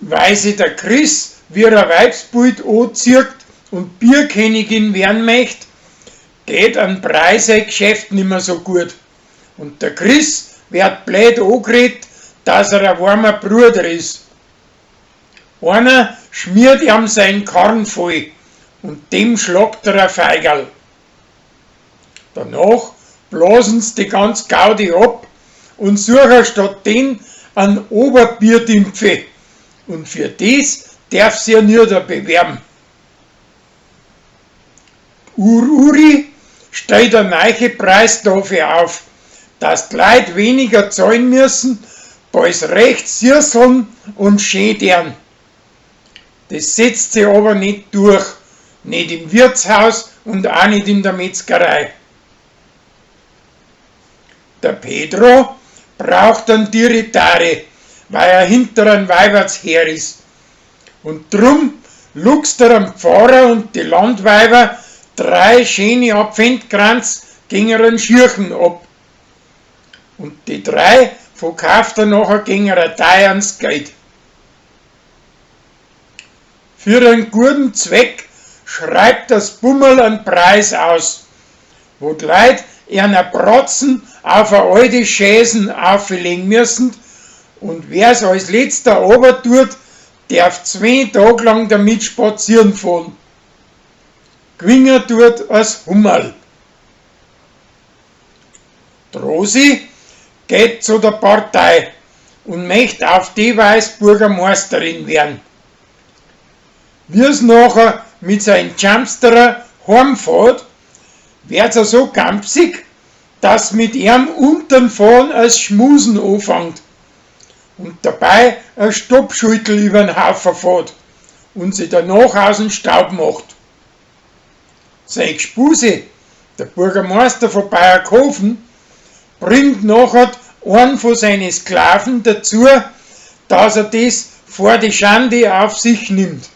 weil sich der Chris wie ein Weibsbild anzieht und Bierkönigin werden möchte, geht ein Preisegeschäft nicht mehr so gut. Und der Chris wird blöd angeredet, dass er ein warmer Bruder ist. Einer schmiert ihm seinen Karren voll und dem schlagt er ein Feigerl. Danach blasen sie die ganze Gaudi ab und suchen statt den einen Oberbierdimpfe. Und für das darf sie ja nur da bewerben. Uri stellt eine neue Preistafel auf, dass die Leute weniger zahlen müssen, bald recht süßeln und schön deren. Das setzt sich aber nicht durch, nicht im Wirtshaus und auch nicht in der Metzgerei. Der Pedro braucht einen Diritare, weil er hinter einem Weiberts her ist. Und drum luchst er am Pfarrer und die Landweiber 3 schöne Abpfändkranz gegen einen Schürchen ab. Und die 3 verkauft er nachher gegen ein teures Geld. Für einen guten Zweck schreibt das Bummel einen Preis aus, wo die Leute einen Bratzen auf eine alte Schäsen auflegen müssen und wer es als letzter runter tut, darf 2 Tage lang damit spazieren fahren. Gewinnen tut als Hummerl. Die Rosi geht zu der Partei und möchte auf die Weise Bürgermeisterin werden. Wie es nachher mit seinem Jumpsterer heimfährt, wird er so gampsig, dass mit ihm untern Fahren als Schmusen anfängt und dabei ein Stoppschüttel über den Haufen fährt und sie danach aus dem Staub macht. Sein Gespuse, der Bürgermeister von Bayerkofen, bringt nachher einen von seinen Sklaven dazu, dass er das vor die Schande auf sich nimmt.